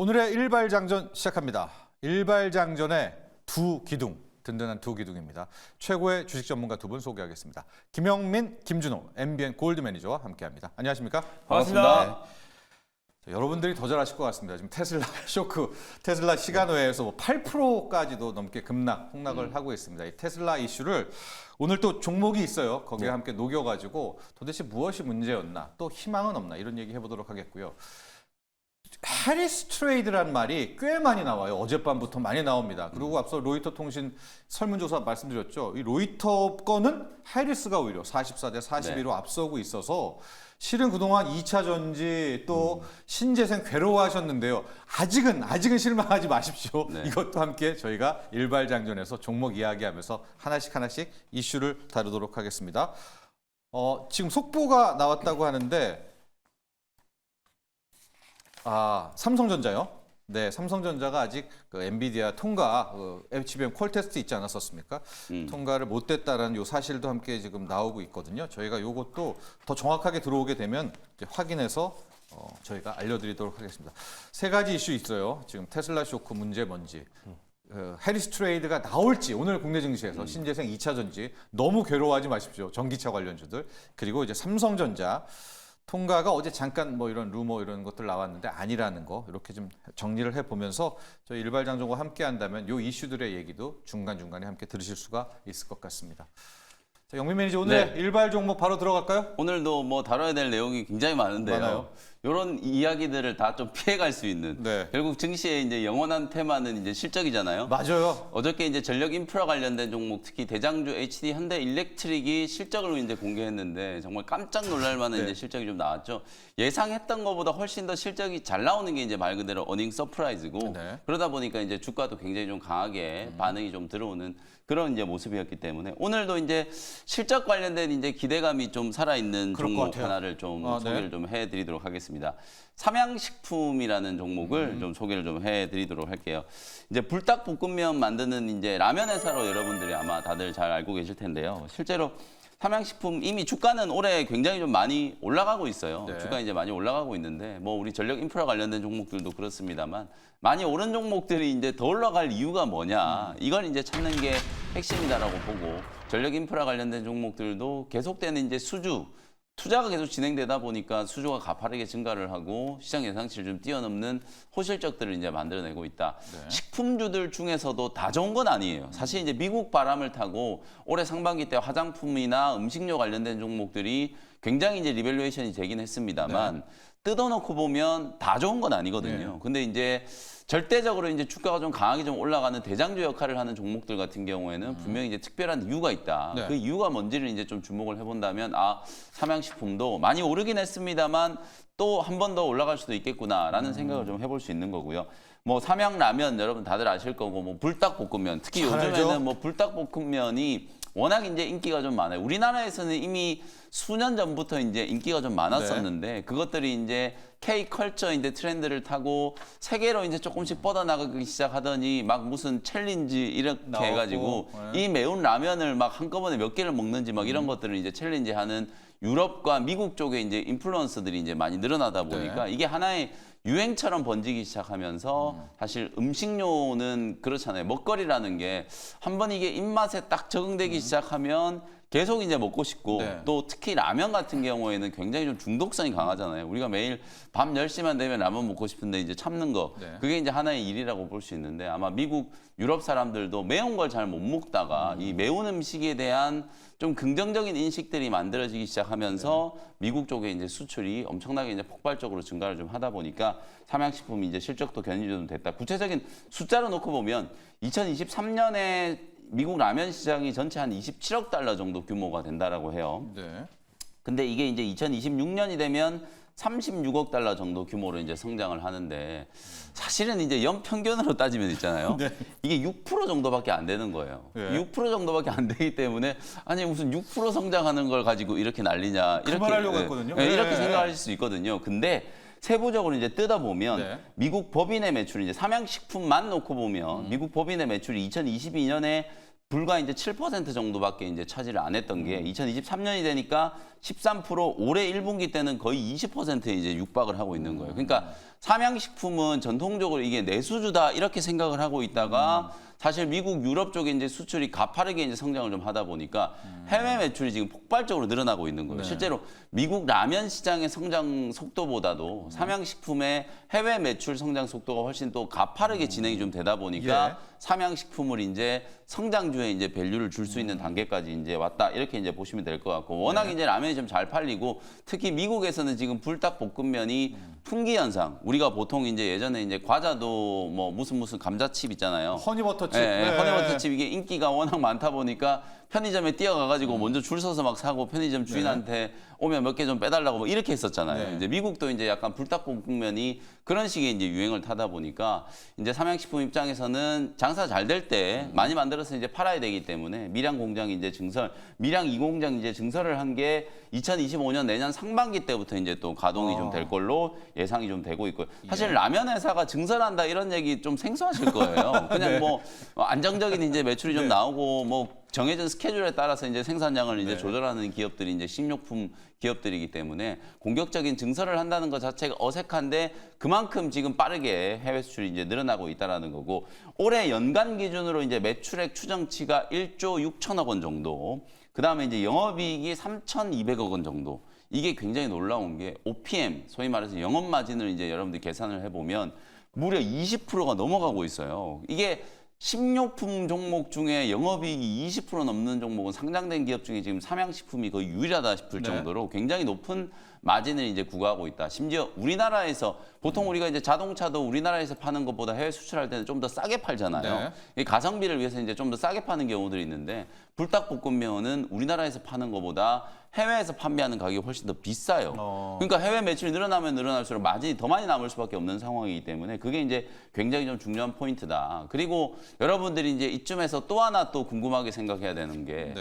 오늘의 일발장전 시작합니다. 일발장전의 두 기둥, 든든한 두 기둥입니다. 최고의 주식 전문가 두 분 소개하겠습니다. 김영민, 김준호, MBN 골드 매니저와 함께합니다. 안녕하십니까? 반갑습니다. 자, 여러분들이 더 잘하실 것 같습니다. 지금 테슬라 쇼크, 테슬라 시간외에서 뭐 8%까지도 넘게 폭락을 하고 있습니다. 이 테슬라 이슈를 오늘 또 종목이 있어요. 거기에 함께 녹여가지고 도대체 무엇이 문제였나, 또 희망은 없나 이런 얘기 해보도록 하겠고요. 해리스 트레이드라는 말이 꽤 많이 나와요. 어젯밤부터 많이 나옵니다. 그리고 앞서 로이터 통신 설문조사 말씀드렸죠. 이 로이터 거는 해리스가 오히려 44대 41로 앞서고 있어서 실은 그동안 2차 전지 또 신재생 괴로워하셨는데요. 아직은 실망하지 마십시오. 네. 이것도 함께 저희가 일발장전에서 종목 이야기하면서 하나씩 이슈를 다루도록 하겠습니다. 지금 속보가 나왔다고 하는데 삼성전자요? 네, 삼성전자가 아직 그 엔비디아 통과, HBM 콜 테스트 있지 않았었습니까? 통과를 못했다라는 요 사실도 함께 지금 나오고 있거든요. 저희가 요것도 더 정확하게 들어오게 되면 이제 확인해서 저희가 알려드리도록 하겠습니다. 세 가지 이슈 있어요. 지금 테슬라 쇼크 문제 뭔지. 해리스 트레이드가 나올지 오늘 국내 증시에서 신재생 2차 전지 너무 괴로워하지 마십시오. 전기차 관련주들. 그리고 이제 삼성전자. 통과가 어제 잠깐 뭐 이런 루머 이런 것들 나왔는데 아니라는 거 이렇게 좀 정리를 해보면서 저희 일발장전과 함께 한다면 이 이슈들의 얘기도 중간중간에 함께 들으실 수가 있을 것 같습니다. 자, 영민 매니저 오늘 일발 종목 바로 들어갈까요? 오늘도 뭐 다뤄야 될 내용이 굉장히 많은데요. 많아요. 이런 이야기들을 다 좀 피해갈 수 있는. 네. 결국 증시의 이제 영원한 테마는 이제 실적이잖아요. 맞아요. 어저께 이제 전력 인프라 관련된 종목, 특히 대장주 HD 현대 일렉트릭이 실적을 이제 공개했는데 정말 깜짝 놀랄 만한 이제 실적이 좀 나왔죠. 예상했던 것보다 훨씬 더 실적이 잘 나오는 게 이제 말 그대로 어닝 서프라이즈고 그러다 보니까 이제 주가도 굉장히 좀 강하게 반응이 좀 들어오는 그런 이제 모습이었기 때문에 오늘도 이제 실적 관련된 이제 기대감이 좀 살아있는 종목 하나를 좀 소개를 좀 해드리도록 하겠습니다. 삼양식품이라는 종목을 좀 소개를 좀 해드리도록 할게요. 이제 불닭볶음면 만드는 이제 라면 회사로 여러분들이 아마 다들 잘 알고 계실 텐데요. 실제로 삼양식품 이미 주가는 올해 굉장히 좀 많이 올라가고 있어요. 주가 이제 많이 올라가고 있는데 뭐 우리 전력 인프라 관련된 종목들도 그렇습니다만 많이 오른 종목들이 이제 더 올라갈 이유가 뭐냐 이걸 이제 찾는 게 핵심이다라고 보고 전력 인프라 관련된 종목들도 계속되는 이제 투자가 계속 진행되다 보니까 수주가 가파르게 증가를 하고 시장 예상치를 좀 뛰어넘는 호실적들을 이제 만들어내고 있다. 식품주들 중에서도 다 좋은 건 아니에요. 사실 이제 미국 바람을 타고 올해 상반기 때 화장품이나 음식료 관련된 종목들이 굉장히 이제 리밸류에이션이 되긴 했습니다만 뜯어놓고 보면 다 좋은 건 아니거든요. 근데 이제 절대적으로 이제 주가가 좀 강하게 좀 올라가는 대장주 역할을 하는 종목들 같은 경우에는 분명히 이제 특별한 이유가 있다. 그 이유가 뭔지를 이제 좀 주목을 해본다면 삼양식품도 많이 오르긴 했습니다만 또 한 번 더 올라갈 수도 있겠구나라는 생각을 좀 해볼 수 있는 거고요. 뭐 삼양라면 여러분 다들 아실 거고 뭐 불닭볶음면 특히 요즘에는 뭐 불닭볶음면이 워낙 이제 인기가 좀 많아요. 우리나라에서는 이미 수년 전부터 이제 인기가 좀 많았었는데 그것들이 이제 K컬처 이제 트렌드를 타고 세계로 이제 조금씩 뻗어나가기 시작하더니 막 무슨 챌린지 이렇게 나왔고, 해가지고 이 매운 라면을 막 한꺼번에 몇 개를 먹는지 막 이런 것들을 이제 챌린지하는 유럽과 미국 쪽에 이제 인플루언서들이 이제 많이 늘어나다 보니까 이게 하나의 유행처럼 번지기 시작하면서 사실 음식료는 그렇잖아요. 먹거리라는 게 한 번 이게 입맛에 딱 적응되기 시작하면 계속 이제 먹고 싶고 또 특히 라면 같은 경우에는 굉장히 좀 중독성이 강하잖아요. 우리가 매일 밤 10시만 되면 라면 먹고 싶은데 이제 참는 거 그게 이제 하나의 일이라고 볼 수 있는데 아마 미국, 유럽 사람들도 매운 걸 잘 못 먹다가 이 매운 음식에 대한 좀 긍정적인 인식들이 만들어지기 시작하면서 미국 쪽에 이제 수출이 엄청나게 이제 폭발적으로 증가를 좀 하다 보니까 삼양식품이 이제 실적도 견인이 좀 됐다. 구체적인 숫자로 놓고 보면 2023년에 미국 라면 시장이 전체 한 27억 달러 정도 규모가 된다라고 해요. 근데 이게 이제 2026년이 되면 36억 달러 정도 규모로 이제 성장을 하는데 사실은 이제 연평균으로 따지면 있잖아요. 이게 6% 정도밖에 안 되는 거예요. 6% 정도밖에 안 되기 때문에 아니 무슨 6% 성장하는 걸 가지고 이렇게 난리냐 이렇게 하려고 했거든요. 이렇게 생각하실 수 있거든요. 근데 세부적으로 이제 뜯어보면 미국 법인의 매출이 이제 삼양식품만 놓고 보면 미국 법인의 매출이 2022년에 불과 이제 7% 정도밖에 이제 차지를 안 했던 게 2023년이 되니까 13%, 올해 1분기 때는 거의 20%에 이제 육박을 하고 있는 거예요. 그러니까 삼양식품은 전통적으로 이게 내수주다 이렇게 생각을 하고 있다가 사실 미국, 유럽 쪽에 이제 수출이 가파르게 이제 성장을 좀 하다 보니까 해외 매출이 지금 폭발적으로 늘어나고 있는 거예요. 네. 실제로 미국 라면 시장의 성장 속도보다도 삼양식품의 해외 매출 성장 속도가 훨씬 또 가파르게 진행이 좀 되다 보니까 예. 삼양식품을 이제 성장주에 이제 밸류를 줄 수 있는 단계까지 이제 왔다 이렇게 이제 보시면 될 것 같고 워낙 이제 라면이 좀 잘 팔리고 특히 미국에서는 지금 불닭볶음면이 풍기 현상 우리가 보통 이제 예전에 이제 과자도 뭐 무슨 감자칩 있잖아요. 허니버터칩. 네, 허니버터칩 이게 인기가 워낙 많다 보니까 편의점에 뛰어가가지고 먼저 줄 서서 막 사고 편의점 주인한테 오면 몇 개 좀 빼달라고 뭐 이렇게 했었잖아요. 네. 이제 미국도 이제 약간 불닭볶음면이 그런 식의 이제 유행을 타다 보니까 이제 삼양식품 입장에서는 장사 잘 될 때 많이 만들어서 이제 팔아야 되기 때문에 밀양 공장 이제 증설, 밀양 2공장 이제 증설을 한 게 2025년 내년 상반기 때부터 이제 또 가동이 좀 될 걸로 예상이 좀 되고 있고요. 사실 라면 회사가 증설한다 이런 얘기 좀 생소하실 거예요. 그냥 뭐 안정적인 이제 매출이 좀 나오고 뭐 정해진 스케줄에 따라서 이제 생산량을 이제 조절하는 기업들이 이제 식료품 기업들이기 때문에 공격적인 증설을 한다는 것 자체가 어색한데 그만큼 지금 빠르게 해외 수출이 이제 늘어나고 있다라는 거고 올해 연간 기준으로 이제 매출액 추정치가 1조 6천억 원 정도. 그다음에 이제 영업이익이 3,200억 원 정도. 이게 굉장히 놀라운 게 OPM, 소위 말해서 영업 마진을 이제 여러분들이 계산을 해보면 무려 20%가 넘어가고 있어요. 이게 식료품 종목 중에 영업이익이 20% 넘는 종목은 상장된 기업 중에 지금 삼양식품이 거의 유일하다 싶을 정도로 굉장히 높은 마진을 이제 구가하고 있다. 심지어 우리나라에서 보통 우리가 이제 자동차도 우리나라에서 파는 것보다 해외 수출할 때는 좀 더 싸게 팔잖아요. 이 가성비를 위해서 이제 좀 더 싸게 파는 경우들이 있는데 불닭볶음면은 우리나라에서 파는 것보다 해외에서 판매하는 가격이 훨씬 더 비싸요. 그러니까 해외 매출이 늘어나면 늘어날수록 마진이 더 많이 남을 수밖에 없는 상황이기 때문에 그게 이제 굉장히 좀 중요한 포인트다. 그리고 여러분들이 이제 이쯤에서 또 하나 또 궁금하게 생각해야 되는 게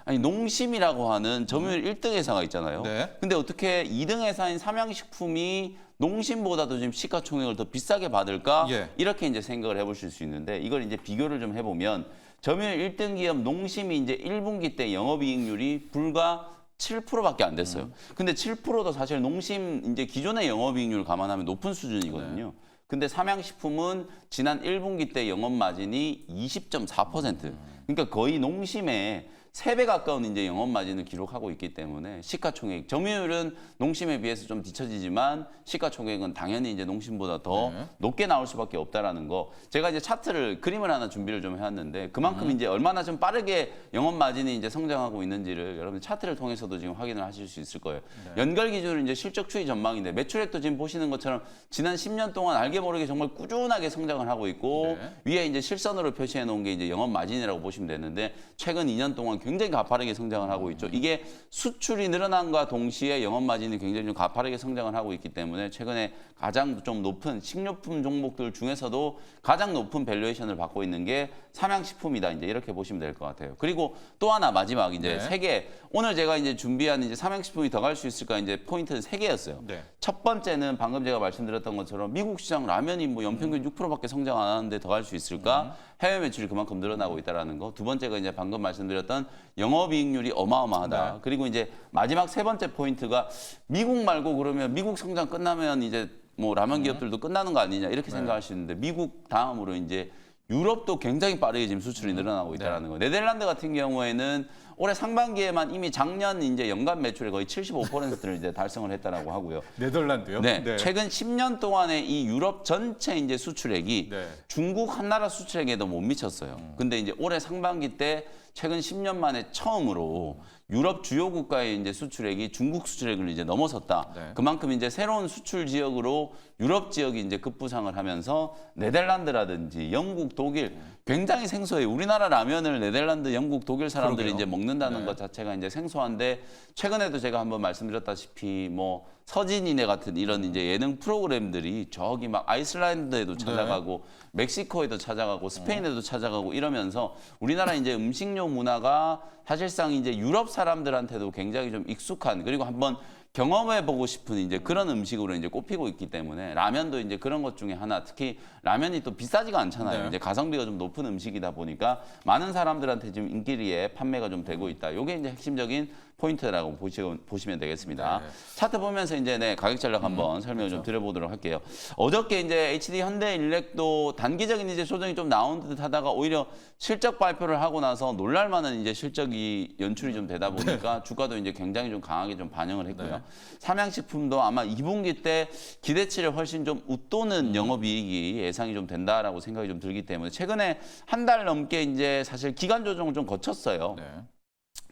아니 농심이라고 하는 점유율 1등 회사가 있잖아요. 근데 어떻게 2등 회사인 삼양식품이 농심보다도 지금 시가총액을 더 비싸게 받을까? 이렇게 이제 생각을 해보실 수 있는데 이걸 이제 비교를 좀 해보면 점유율 1등 기업 농심이 이제 1분기 때 영업이익률이 불과 7%밖에 안 됐어요. 근데 7%도 사실 농심 이제 기존의 영업이익률 감안하면 높은 수준이거든요. 근데 삼양식품은 지난 1분기 때 영업 마진이 20.4%. 그러니까 거의 농심의 3배 가까운 이제 영업 마진을 기록하고 있기 때문에 시가총액 점유율은 농심에 비해서 좀 뒤처지지만 시가총액은 당연히 이제 농심보다 더 높게 나올 수밖에 없다라는 거. 제가 이제 차트를 그림을 하나 준비를 좀 해왔는데 그만큼 이제 얼마나 좀 빠르게 영업 마진이 이제 성장하고 있는지를 여러분 차트를 통해서도 지금 확인을 하실 수 있을 거예요. 연결 기준으로 이제 실적 추이 전망인데 매출액도 지금 보시는 것처럼 지난 10년 동안 알게 모르게 정말 꾸준하게 성장을 하고 있고 위에 이제 실선으로 표시해 놓은 게 이제 영업 마진이라고 보시면 되는데 최근 2년 동안 굉장히 가파르게 성장을 하고 있죠. 이게 수출이 늘어난과 동시에 영업 마진이 굉장히 좀 가파르게 성장을 하고 있기 때문에 최근에 가장 좀 높은 식료품 종목들 중에서도 가장 높은 밸류에이션을 받고 있는 게 삼양식품이다. 이제 이렇게 보시면 될 것 같아요. 그리고 또 하나 마지막 이제 세 개. 오늘 제가 이제 준비한 이제 삼양식품이 더 갈 수 있을까 이제 포인트는 3개였어요. 첫 번째는 방금 제가 말씀드렸던 것처럼 미국 시장 라면이 뭐 연평균 6%밖에 성장 안 하는데 더 갈 수 있을까? 해외 매출이 그만큼 늘어나고 있다라는 거. 두 번째가 이제 방금 말씀드렸던 영업이익률이 어마어마하다. 그리고 이제 마지막 세 번째 포인트가 미국 말고 그러면 미국 성장 끝나면 이제 뭐 라면 기업들도 끝나는 거 아니냐 이렇게 생각하시는데 미국 다음으로 이제 유럽도 굉장히 빠르게 지금 수출이 늘어나고 있다는 거예요. 네덜란드 같은 경우에는 올해 상반기에만 이미 작년 이제 연간 매출의 거의 75%를 이제 달성을 했다라고 하고요. 네덜란드요? 최근 10년 동안의 이 유럽 전체 이제 수출액이 중국 한 나라 수출액에도 못 미쳤어요. 근데 이제 올해 상반기 때 최근 10년 만에 처음으로 유럽 주요 국가의 이제 수출액이 중국 수출액을 이제 넘어섰다. 그만큼 이제 새로운 수출 지역으로 유럽 지역이 이제 급부상을 하면서 네덜란드라든지 영국, 독일 굉장히 생소해요. 우리나라 라면을 네덜란드, 영국, 독일 사람들이 이제 먹는다는 것 자체가 이제 생소한데 최근에도 제가 한번 말씀드렸다시피 뭐 서진이네 같은 이런 이제 예능 프로그램들이 저기 막 아이슬란드에도 찾아가고 멕시코에도 찾아가고 스페인에도 찾아가고 이러면서 우리나라 이제 음식료 문화가 사실상 이제 유럽 사람들한테도 굉장히 좀 익숙한 그리고 한번 경험해보고 싶은 이제 그런 음식으로 이제 꼽히고 있기 때문에 라면도 이제 그런 것 중에 하나. 특히 라면이 또 비싸지가 않잖아요. 네. 이제 가성비가 좀 높은 음식이다 보니까 많은 사람들한테 지금 인기리에 판매가 좀 되고 있다. 이게 이제 핵심적인 포인트라고 보시면 되겠습니다. 네. 차트 보면서 이제 가격 전략 한번 설명을 좀 드려보도록 할게요. 어저께 이제 HD 현대일렉도 단기적인 이제 조정이 좀 나온 듯하다가 오히려 실적 발표를 하고 나서 놀랄만한 이제 실적이 연출이 좀 되다 보니까 주가도 이제 굉장히 좀 강하게 좀 반영을 했고요. 네. 삼양식품도 아마 2분기 때 기대치를 훨씬 좀 웃도는 영업이익이 예상이 좀 된다라고 생각이 좀 들기 때문에 최근에 한 달 넘게 이제 사실 기간 조정을 좀 거쳤어요. 네.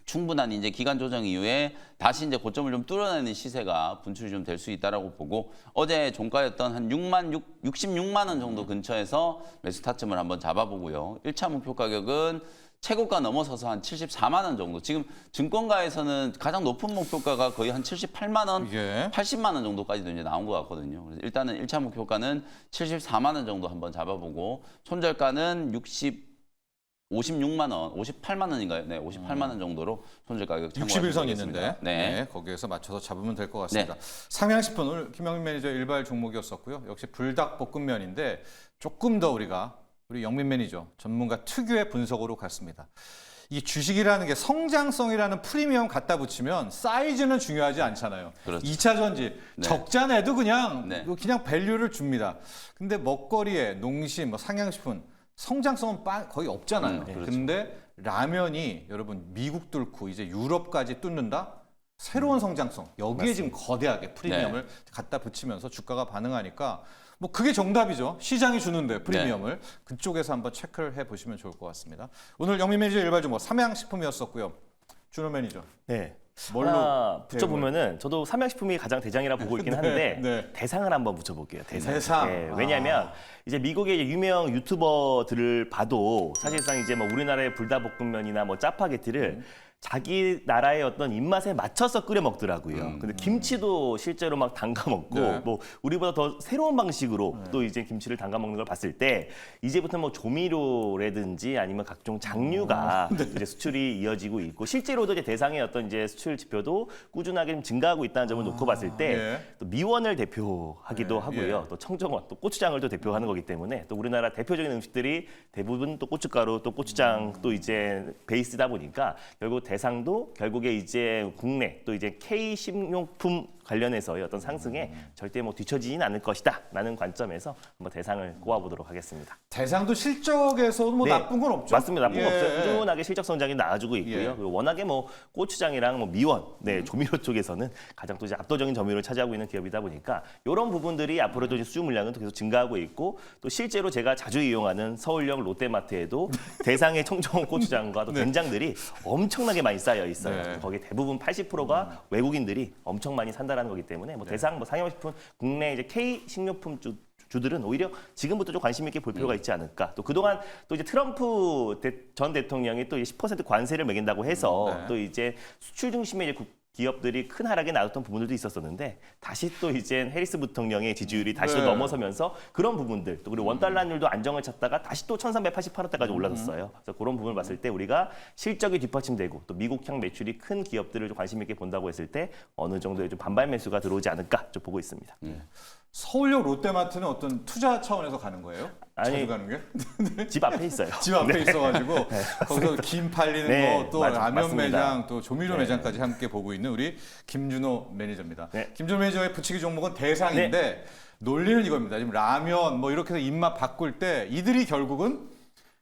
충분한 이제 기간 조정 이후에 다시 이제 고점을 좀 뚫어내는 시세가 분출이 좀 될 수 있다라고 보고 어제 종가였던 한 66만 원 정도 근처에서 매수 타점을 한번 잡아보고요. 1차 목표 가격은 최고가 넘어서서 한 74만 원 정도. 지금 증권가에서는 가장 높은 목표가가 거의 한 78만 원, 예. 80만 원 정도까지도 이제 나온 것 같거든요. 그래서 일단은 1차 목표가는 74만 원 정도 한번 잡아보고 손절가는 56만 원, 58만 원인가요? 네, 58만 원 정도로 손절 가격 참고하시면 61선 되겠습니다. 있는데 네. 거기에서 맞춰서 잡으면 될 것 같습니다. 삼양식품 오늘 김영민 매니저 일발 종목이었었고요. 역시 불닭볶음면인데 조금 더 우리 영민 매니저 전문가 특유의 분석으로 갔습니다. 이 주식이라는 게 성장성이라는 프리미엄 갖다 붙이면 사이즈는 중요하지 않잖아요. 그렇죠. 2차 전지 네. 적자내도 그냥 네. 밸류를 줍니다. 근데 먹거리에 농심, 상양식품 성장성은 거의 없잖아요. 그렇죠. 근데 라면이 여러분 미국 뚫고 이제 유럽까지 뚫는다? 새로운 성장성. 여기에 지금 거대하게 프리미엄을 갖다 붙이면서 주가가 반응하니까 뭐 그게 정답이죠. 시장이 주는데 프리미엄을. 그쪽에서 한번 체크를 해보시면 좋을 것 같습니다. 오늘 영민 매니저 일발 종목 삼양식품이었었고요. 준호 매니저. 네. 뭘로 하나 붙여보면은 저도 삼양식품이 가장 대장이라 보고 있긴 한데 네. 대상을 한번 붙여볼게요. 대상. 네, 왜냐하면 이제 미국의 이제 유명 유튜버들을 봐도 사실상 이제 뭐 우리나라의 불닭볶음면이나 뭐 짜파게티를 자기 나라의 어떤 입맛에 맞춰서 끓여 먹더라고요. 근데 김치도 실제로 막 담가 먹고 네. 뭐 우리보다 더 새로운 방식으로 또 이제 김치를 담가 먹는 걸 봤을 때 이제부터 뭐 조미료라든지 아니면 각종 장류가 이제 수출이 이어지고 있고 실제로도 이제 대상의 어떤 이제 수출 지표도 꾸준하게 좀 증가하고 있다는 점을 놓고 봤을 때 또 미원을 대표하기도 하고요. 또 청정원, 또 고추장을 또 대표하는 거기 때문에 또 우리나라 대표적인 음식들이 대부분 또 고춧가루, 또 고추장 또 이제 베이스다 보니까 결국 대상도 결국에 이제 국내 또 이제 K 식료품 관련해서의 어떤 상승에 절대 뭐 뒤처지진 않을 것이다라는 관점에서 한번 대상을 꼽아보도록 하겠습니다. 대상도 실적에서 뭐 네, 나쁜 건 없죠? 맞습니다. 나쁜 거 예. 없어요. 꾸준하게 실적 성장이 나아지고 있고요. 예. 그리고 워낙에 뭐 고추장이랑 뭐 미원, 조미료 쪽에서는 가장 또 이제 압도적인 점유율을 차지하고 있는 기업이다 보니까 이런 부분들이 앞으로도 이제 수주 물량은 또 계속 증가하고 있고 또 실제로 제가 자주 이용하는 서울역 롯데마트에도 대상의 청정원 고추장과 또 된장들이 엄청나게 많이 쌓여 있어요. 네. 거기 대부분 80%가 외국인들이 엄청 많이 산다라는 거기 때문에 뭐 대상 뭐 상용식품 국내 이제 K 식료품 주들은 오히려 지금부터 좀 관심 있게 볼 필요가 있지 않을까. 또 그동안 또 이제 트럼프 전 대통령이 또 10% 관세를 매긴다고 해서 네. 또 이제 수출 중심의 이제 기업들이 큰 하락에 나왔던 부분들도 있었었는데 다시 또 이제 해리스 부통령의 지지율이 다시 또 네. 넘어서면서 그런 부분들 또 그리고 원달러율도 안정을 찾다가 다시 또 1,388원대까지 올라섰어요. 그래서 그런 부분을 봤을 때 우리가 실적이 뒷받침되고 또 미국향 매출이 큰 기업들을 좀 관심 있게 본다고 했을 때 어느 정도의 좀 반발 매수가 들어오지 않을까 좀 보고 있습니다. 서울역 롯데마트는 어떤 투자 차원에서 가는 거예요? 아니, 자주 가는 게? 집 앞에 있어요. 집 앞에 있어가지고 거기서 김 팔리는 네, 거, 또 맞아, 라면 맞습니다. 매장, 또 조미료 매장까지 함께 보고 있는 우리 김준호 매니저입니다. 네. 김준호 매니저의 붙이기 종목은 대상인데 논리는 이겁니다. 지금 라면 뭐 이렇게 해서 입맛 바꿀 때 이들이 결국은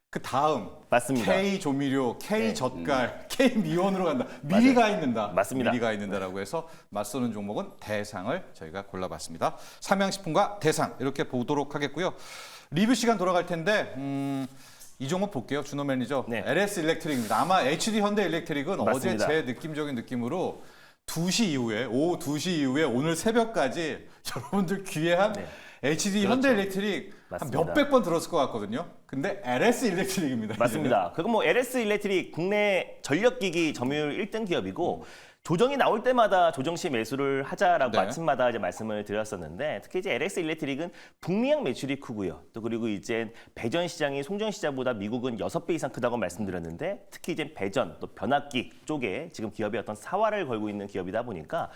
그 다음 맞습니다. K 조미료, K 젓갈, K 미원으로 간다. 미리 가 있는다. 맞습니다. 미리 가 있는다라고 해서 맞서는 종목은 대상을 저희가 골라봤습니다. 삼양식품과 대상 이렇게 보도록 하겠고요. 리뷰 시간 돌아갈 텐데 이 종목 볼게요. 준호 매니저. 네. LS 일렉트릭입니다. 아마 HD 현대 일렉트릭은 맞습니다. 어제 제 느낌적인 느낌으로 2시 이후에 오후 2시 이후에 오늘 새벽까지 여러분들 귀한 HD 현대 일렉트릭 한 맞습니다. 몇백 번 들었을 것 같거든요. 근데 LS 일렉트릭입니다. 맞습니다. 그리고 뭐 LS 일렉트릭 국내 전력기기 점유율 1등 기업이고 조정이 나올 때마다 조정 시 매수를 하자라고 네. 아침마다 이제 말씀을 드렸었는데 특히 이제 LS 일렉트릭은 북미향 매출이 크고요. 또 그리고 이제 배전 시장이 송전 시장보다 미국은 6배 이상 크다고 말씀드렸는데 특히 이제 배전 또 변압기 쪽에 지금 기업이 어떤 사활을 걸고 있는 기업이다 보니까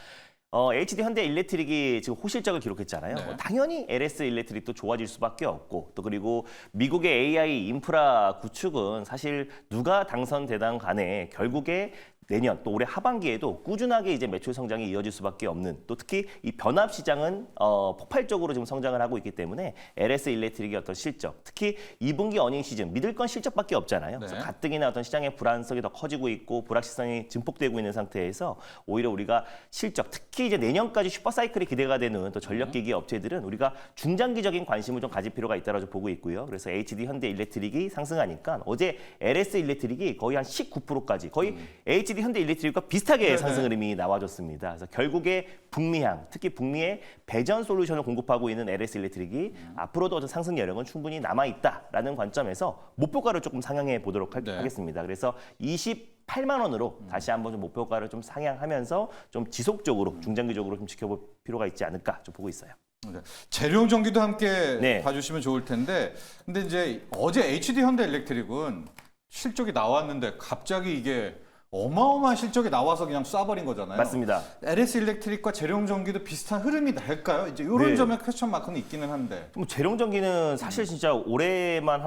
HD 현대 일렉트릭이 지금 호실적을 기록했잖아요. 네. 당연히 LS 일렉트릭도 좋아질 수밖에 없고 또 그리고 미국의 AI 인프라 구축은 사실 누가 당선되든 간에 결국에 내년 또 올해 하반기에도 꾸준하게 이제 매출 성장이 이어질 수밖에 없는 또 특히 이 변압 시장은 폭발적으로 지금 성장을 하고 있기 때문에 LS 일렉트릭의 어떤 실적 특히 2분기 어닝 시즌 믿을 건 실적밖에 없잖아요. 그래서 네. 가뜩이나 어떤 시장의 불안성이 더 커지고 있고 불확실성이 증폭되고 있는 상태에서 오히려 우리가 실적 특히 이제 내년까지 슈퍼사이클이 기대가 되는 또 전력기기 업체들은 우리가 중장기적인 관심을 좀 가질 필요가 있다고 보고 있고요. 그래서 HD 현대 일렉트릭이 상승하니까 어제 LS 일렉트릭이 거의 한 19%까지 거의 HD 현대 일렉트릭과 비슷하게 네네. 상승 흐름이 나와줬습니다. 그래서 결국에 북미향, 특히 북미의 배전 솔루션을 공급하고 있는 LS 일렉트릭이 앞으로도 어떤 상승 여력은 충분히 남아있다라는 관점에서 목표가를 조금 상향해 보도록 네. 하겠습니다. 그래서 28만 원으로 다시 한번 좀 목표가를 좀 상향하면서 좀 지속적으로 중장기적으로 좀 지켜볼 필요가 있지 않을까 좀 보고 있어요. 네. 재료용 전기도 함께 네. 봐주시면 좋을 텐데, 근데 이제 어제 HD 현대 일렉트릭은 실적이 나왔는데 갑자기 이게 어마어마한 실적이 나와서 그냥 쏴버린 거잖아요. 맞습니다. LS 일렉트릭과 재료용 전기도 비슷한 흐름이 날까요? 이제 이런 네. 점에 퀘스천 마크는 있기는 한데. 뭐 재룡전기는 사실 진짜 올해만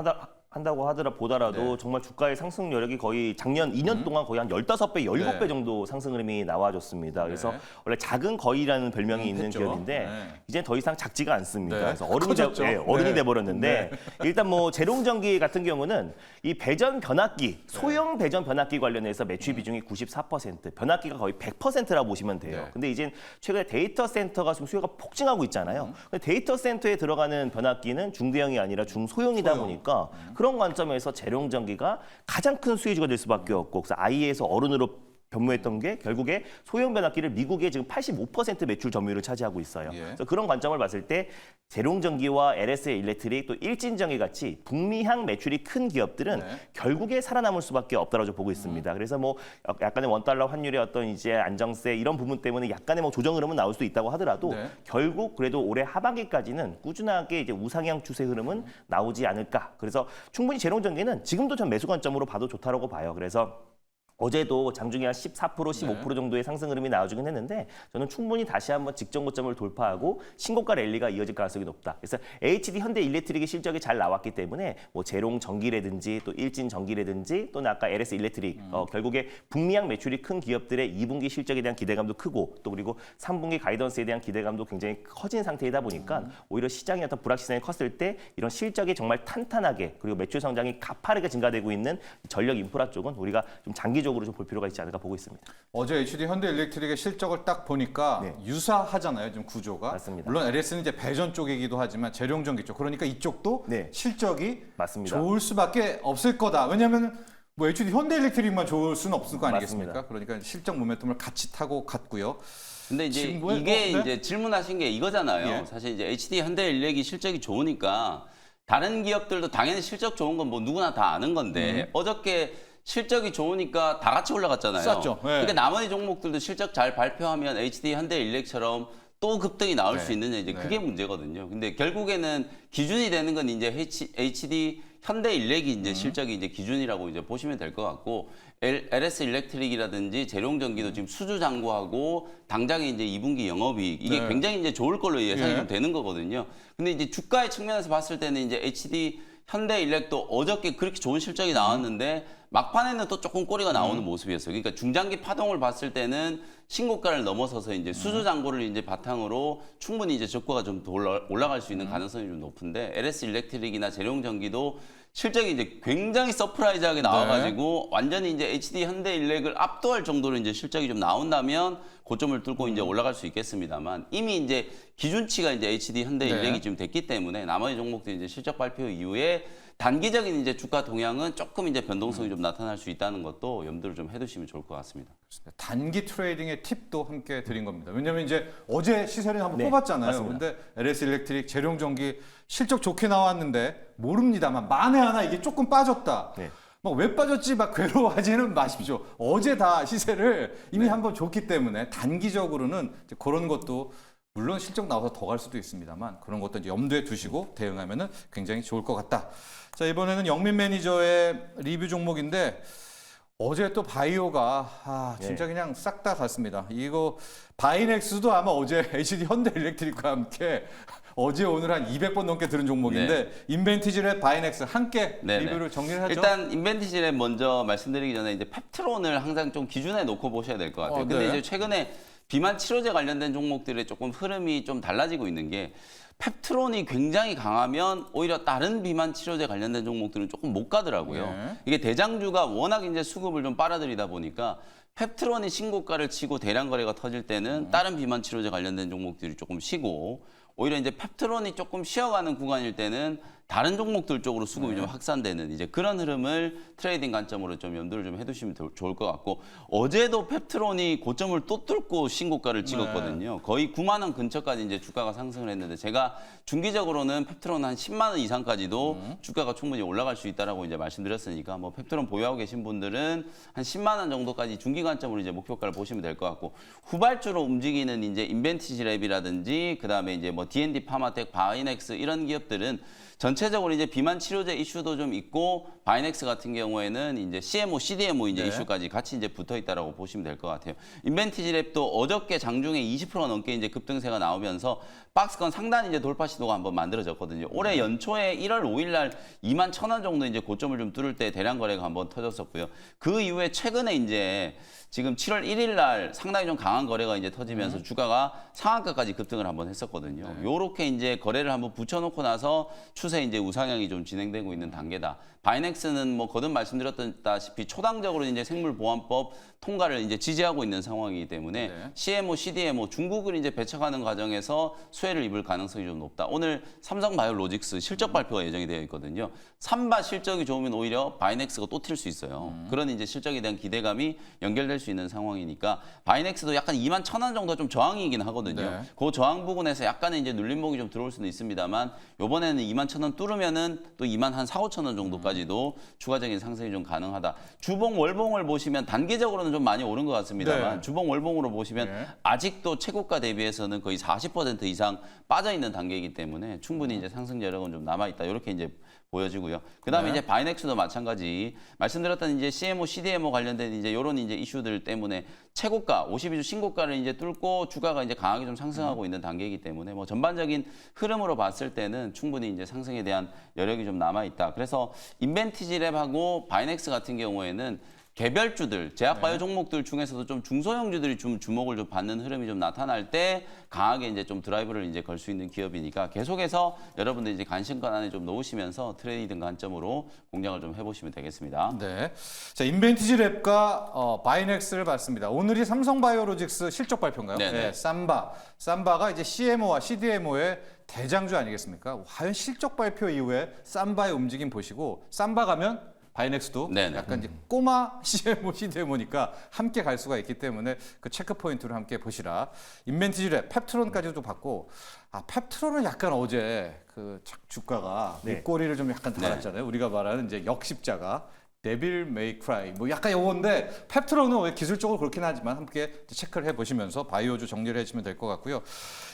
한다고 보더라도 네. 정말 주가의 상승 여력이 거의 작년 2년 동안 거의 한 15배, 17배 네. 정도 상승 흐름이 나와줬습니다. 그래서 네. 원래 작은 거위라는 별명이 있는 했죠. 기업인데 네. 이제 더 이상 작지가 않습니다. 네. 그래서 커졌죠. 어른이 네. 돼버렸는데 일단 뭐 재룡전기 같은 경우는 이 배전 변압기, 소형 배전 변압기 관련해서 매출 비중이 94%, 변압기가 거의 100%라고 보시면 돼요. 네. 근데 이제 최근에 데이터 센터가 좀 수요가 폭증하고 있잖아요. 근데 데이터 센터에 들어가는 변압기는 중대형이 아니라 중소형이다 소형. 보니까 그런 관점에서 재룡전기가 가장 큰 수혜주가 될 수밖에 없고 그래서 아이에서 어른으로 변모했던 게 결국에 소형 변압기를 미국의 지금 85% 매출 점유율을 차지하고 있어요. 예. 그래서 그런 관점을 봤을 때 재룡전기와 LS 일렉트릭 또 일진전기 같이 북미향 매출이 큰 기업들은 네. 결국에 살아남을 수밖에 없다고 보고 있습니다. 그래서 뭐 약간의 원달러 환율의 어떤 이제 안정세 이런 부분 때문에 약간의 뭐 조정 흐름은 나올 수 있다고 하더라도 네. 결국 그래도 올해 하반기까지는 꾸준하게 이제 우상향 추세 흐름은 나오지 않을까. 그래서 충분히 재룡전기는 지금도 전 매수 관점으로 봐도 좋다라고 봐요. 그래서 어제도 장중에 한 14%, 15% 정도의 상승 흐름이 나와주긴 했는데 저는 충분히 다시 한번 직전 고점을 돌파하고 신고가 랠리가 이어질 가능성이 높다. 그래서 HD 현대 일렉트릭의 실적이 잘 나왔기 때문에 뭐 재롱 전기라든지 또 일진 전기라든지 또는 아까 LS 일렉트릭 결국에 북미향 매출이 큰 기업들의 2분기 실적에 대한 기대감도 크고 또 그리고 3분기 가이던스에 대한 기대감도 굉장히 커진 상태이다 보니까 오히려 시장의 어떤 불확실성이 컸을 때 이런 실적이 정말 탄탄하게 그리고 매출 성장이 가파르게 증가되고 있는 전력 인프라 쪽은 우리가 좀 장기적으로 좀 볼 필요가 있지 않을까 보고 있습니다. 어제 HD 현대 일렉트릭의 실적을 딱 보니까 네. 유사하잖아요, 지금 구조가. 맞습니다. 물론 LS는 이제 배전 쪽이기도 하지만 재료용 전기 쪽. 그러니까 이쪽도 네. 실적이 맞습니다. 좋을 수밖에 없을 거다. 왜냐하면 뭐 HD 현대 일렉트릭만 좋을 수는 없을 거 아니겠습니까? 맞습니다. 그러니까 실적 모멘텀을 같이 타고 갔고요. 근데 이제 지금 뭐- 이게 네? 이제 질문하신 게 이거잖아요. 예. 사실 이제 HD 현대인력이 실적이 좋으니까 다른 기업들도 당연히 실적 좋은 건 뭐 누구나 다 아는 건데 어저께 실적이 좋으니까 다 같이 올라갔잖아요. 쌌죠. 네. 그러니까 나머지 종목들도 실적 잘 발표하면 HD 현대인력처럼 또 급등이 나올 네. 수 있느냐 이제 네. 그게 문제거든요. 근데 결국에는 기준이 되는 건 이제 HD 현대인력이 이제 실적이 이제 기준이라고 이제 보시면 될 것 같고 LS 일렉트릭이라든지 재룡전기도 지금 수주 잔고하고 당장에 이제 2분기 영업이익 이게 네. 굉장히 이제 좋을 걸로 예상이 예. 좀 되는 거거든요. 근데 이제 주가의 측면에서 봤을 때는 이제 HD 현대인력도 어저께 그렇게 좋은 실적이 나왔는데 막판에는 또 조금 꼬리가 나오는 모습이었어요. 그러니까 중장기 파동을 봤을 때는 신고가를 넘어서서 이제 수주 잔고를 이제 바탕으로 충분히 이제 주가가 좀 더 올라갈 수 있는 가능성이 좀 높은데 LS 일렉트릭이나 재룡전기도 실적이 이제 굉장히 서프라이즈하게 나와가지고 완전히 이제 HD 현대인력을 압도할 정도로 이제 실적이 좀 나온다면 고점을 뚫고 이제 올라갈 수 있겠습니다만 이미 이제 기준치가 이제 HD 현대인력이 네. 지금 됐기 때문에 나머지 종목들 이제 실적 발표 이후에 단기적인 이제 주가 동향은 조금 이제 변동성이 좀 나타날 수 있다는 것도 염두를 좀 해두시면 좋을 것 같습니다. 단기 트레이딩의 팁도 함께 드린 겁니다. 왜냐하면 이제 어제 시세를 한번 네, 뽑았잖아요. 맞습니다. 근데 LS 일렉트릭, 재룡전기 실적 좋게 나왔는데 모릅니다만 만에 하나 이게 조금 빠졌다. 네. 막 왜 빠졌지 막 괴로워하지는 마십시오. 어제 다 시세를 이미 한번 줬기 때문에 단기적으로는 이제 그런 것도 물론 실적 나와서 더 갈 수도 있습니다만 그런 것도 이제 염두에 두시고 대응하면은 굉장히 좋을 것 같다. 자, 이번에는 영민 매니저의 리뷰 종목인데 어제 또 바이오가 진짜 그냥 싹 다 갔습니다. 이거 바이넥스도 아마 어제 HD 현대일렉트릭과 함께 어제 오늘 한 200번 넘게 들은 종목인데 인벤티지랩 바이넥스 함께 네네. 리뷰를 정리를 하죠. 일단 인벤티지랩 먼저 말씀드리기 전에 이제 펩트론을 항상 좀 기준에 놓고 보셔야 될 것 같아요. 근데 네. 이제 최근에 비만 치료제 관련된 종목들의 조금 흐름이 좀 달라지고 있는 게 펩트론이 굉장히 강하면 오히려 다른 비만 치료제 관련된 종목들은 조금 못 가더라고요. 네. 이게 대장주가 워낙 이제 수급을 좀 빨아들이다 보니까 펩트론이 신고가를 치고 대량 거래가 터질 때는 다른 비만 치료제 관련된 종목들이 조금 쉬고 오히려 이제 펩트론이 조금 쉬어가는 구간일 때는 다른 종목들 쪽으로 수급이 좀 확산되는 이제 그런 흐름을 트레이딩 관점으로 좀 염두를 좀 해두시면 좋을 것 같고 어제도 펩트론이 고점을 또 뚫고 신고가를 찍었거든요. 거의 9만 원 근처까지 이제 주가가 상승을 했는데 제가 중기적으로는 펩트론 한 10만 원 이상까지도 주가가 충분히 올라갈 수 있다라고 이제 말씀드렸으니까 뭐 펩트론 보유하고 계신 분들은 한 10만 원 정도까지 중기 관점으로 이제 목표가를 보시면 될 것 같고 후발주로 움직이는 이제 인벤티지랩이라든지 그다음에 이제 뭐 D&D 파마텍, 바이넥스 이런 기업들은 전체적으로 이제 비만 치료제 이슈도 좀 있고 바이넥스 같은 경우에는 이제 CMO, CDMO 이제 네. 이슈까지 같이 이제 붙어 있다라고 보시면 될 것 같아요. 인벤티지랩도 어저께 장중에 20% 넘게 이제 급등세가 나오면서 박스권 상단 이제 돌파 시도가 한번 만들어졌거든요. 올해 연초에 1월 5일 날 2만 1,000원 정도 이제 고점을 좀 뚫을 때 대량 거래가 한번 터졌었고요. 그 이후에 최근에 이제 지금 7월 1일 날 상당히 좀 강한 거래가 이제 터지면서 주가가 상한가까지 급등을 한번 했었거든요. 요렇게 이제 거래를 한번 붙여놓고 나서 추세 이제 우상향이 좀 진행되고 있는 단계다. 바이넥스는 뭐 거듭 말씀드렸다시피 초당적으로 이제 생물보안법 통과를 이제 지지하고 있는 상황이기 때문에 네. CMO, CDMO 중국을 이제 배척하는 과정에서 수혜를 입을 가능성이 좀 높다. 오늘 삼성바이오로직스 실적 발표가 예정이 되어 있거든요. 삼바 실적이 좋으면 오히려 바이넥스가 또 튈 수 있어요. 그런 이제 실적에 대한 기대감이 연결될 수 있는 상황이니까 바이넥스도 약간 2만 1,000원 정도 좀 저항이긴 하거든요. 네. 그 저항 부분에서 약간의 이제 눌림목이 좀 들어올 수는 있습니다만 이번에는 2만 1,000원 뚫으면은 또 2만 한 4, 5천 원 정도까지도 추가적인 상승이 좀 가능하다. 주봉 월봉을 보시면 단기적으로는 좀 많이 오른 것 같습니다만 네. 주봉 월봉으로 보시면 네. 아직도 최고가 대비해서는 거의 40% 이상 빠져 있는 단계이기 때문에 충분히 이제 상승 여력은 좀 남아 있다. 이렇게 이제 보여지고요. 그다음에 네. 이제 바이넥스도 마찬가지 말씀드렸던 이제 CMO, CDMO 관련된 이제 이런 이제 이슈들 때문에 최고가 52주 신고가를 이제 뚫고 주가가 이제 강하게 좀 상승하고 있는 단계이기 때문에 뭐 전반적인 흐름으로 봤을 때는 충분히 이제 상승에 대한 여력이 좀 남아 있다. 그래서 인벤티지랩하고 바이넥스 같은 경우에는 개별주들, 제약바이오 종목들 중에서도 좀 중소형주들이 좀 주목을 좀 받는 흐름이 좀 나타날 때 강하게 이제 좀 드라이브를 이제 걸 수 있는 기업이니까 계속해서 여러분들 이제 관심권 안에 좀 놓으시면서 트레이딩 관점으로 공략을 좀 해보시면 되겠습니다. 네. 자, 인벤티지랩과 바이넥스를 봤습니다. 오늘이 삼성바이오로직스 실적 발표인가요? 네네. 네, 삼바가 이제 CMO와 CDMO의 대장주 아니겠습니까? 과연 실적 발표 이후에 삼바의 움직임 보시고 삼바 가면 바이넥스도 네네. 약간 이제 꼬마 CMO, CDMO니까 함께 갈 수가 있기 때문에 그 체크 포인트를 함께 보시라. 인벤티지랩, 펩트론까지도 봤고, 펩트론은 약간 어제 그 주가가 네. 목걸이를 좀 약간 달았잖아요. 우리가 말하는 이제 역십자가. 데빌 메이 크라이 뭐 약간 요건데 펩트론은 왜 기술적으로 그렇긴 하지만 함께 체크를 해보시면서 바이오주 정리를 해주시면 될 것 같고요.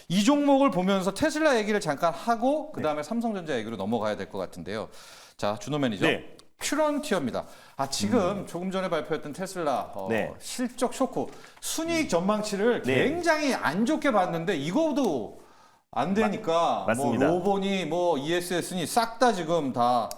이 종목을 보면서 테슬라 얘기를 잠깐 하고 그다음에 삼성전자 얘기로 넘어가야 될 것 같은데요. 자, 준호 매니저. 네. 퓨런티어입니다. 지금 조금 전에 발표했던 테슬라 네. 실적 쇼크 순이익 전망치를 네. 굉장히 안 좋게 봤는데 이거도 안 되니까 맞습니다. 뭐 로보니 뭐 ESS니 싹 다 지금 다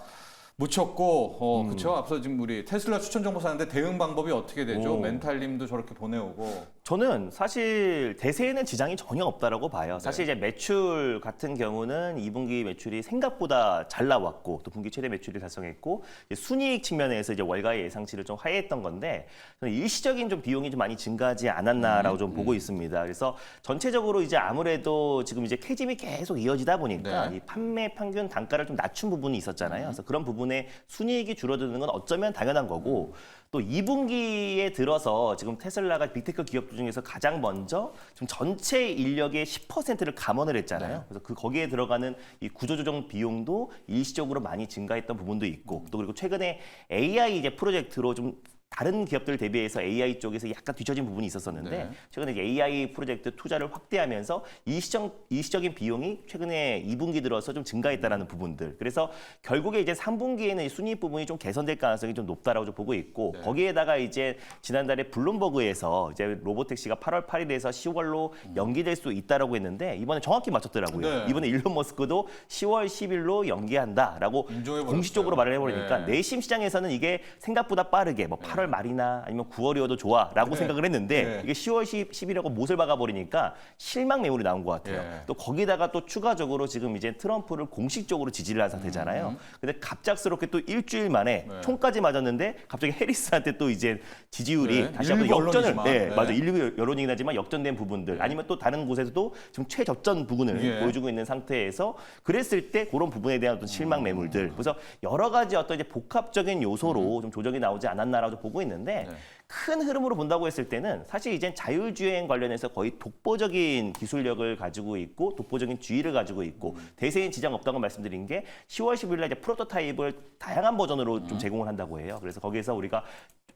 묻혔고 그렇죠. 앞서 지금 우리 테슬라 추천 정보 사는데 대응 방법이 어떻게 되죠? 오. 멘탈님도 저렇게 보내오고. 저는 사실 대세에는 지장이 전혀 없다라고 봐요. 사실 이제 매출 같은 경우는 2분기 매출이 생각보다 잘 나왔고 또 분기 최대 매출을 달성했고 이제 순이익 측면에서 이제 월가의 예상치를 좀 하회했던 건데 저는 일시적인 좀 비용이 좀 많이 증가하지 않았나라고 좀 보고 있습니다. 그래서 전체적으로 이제 아무래도 지금 이제 캐짐이 계속 이어지다 보니까 네. 이 판매 평균 단가를 좀 낮춘 부분이 있었잖아요. 그래서 그런 부분에 순이익이 줄어드는 건 어쩌면 당연한 거고 또 2분기에 들어서 지금 테슬라가 빅테크 기업들 중에서 가장 먼저 지금 전체 인력의 10%를 감원을 했잖아요. 네. 그래서 거기에 들어가는 이 구조조정 비용도 일시적으로 많이 증가했던 부분도 있고 또 그리고 최근에 AI 이제 프로젝트로 좀 다른 기업들 대비해서 AI 쪽에서 약간 뒤처진 부분이 있었었는데 네. 최근에 이제 AI 프로젝트 투자를 확대하면서 일시적인 비용이 최근에 2분기 들어서 좀 증가했다라는 부분들. 그래서 결국에 이제 3분기에는 순이익 부분이 좀 개선될 가능성이 좀 높다라고 좀 보고 있고 거기에다가 이제 지난달에 블룸버그에서 이제 로보택시가 8월 8일에서 10월로 연기될 수 있다라고 했는데 이번에 정확히 맞췄더라고요. 네. 이번에 일론 머스크도 10월 10일로 연기한다라고 인정해버렸어요. 공식적으로 말을 해버리니까 네. 내심 시장에서는 이게 생각보다 빠르게 뭐 8월 말이나 아니면 9월이어도 좋아라고 네. 생각을 했는데 네. 이게 10월 10일이라고 못을 박아버리니까 실망 매물이 나온 것 같아요. 예. 또 거기다가 또 추가적으로 지금 이제 트럼프를 공식적으로 지지를 한 상태잖아요. 근데 갑작스럽게 또 일주일 만에 네. 총까지 맞았는데 갑자기 해리스한테 또 이제 지지율이 네. 다시 한번 일부 역전을 언론이지만. 네, 네. 맞아 일부 여론이긴 하지만 역전된 부분들 아니면 또 다른 곳에서도 지금 최저점 부분을 예. 보여주고 있는 상태에서 그랬을 때 그런 부분에 대한 어떤 실망 매물들 그래서 여러 가지 어떤 이제 복합적인 요소로 좀 조정이 나오지 않았나라고 보고 있는데 네. 큰 흐름으로 본다고 했을 때는 사실 이제 자율주행 관련해서 거의 독보적인 기술력을 가지고 있고 독보적인 주의를 가지고 있고 대세인 지장 없다고 말씀드린 게 10월 10일 날 이제 프로토타입을 다양한 버전으로 좀 제공을 한다고 해요. 그래서 거기에서 우리가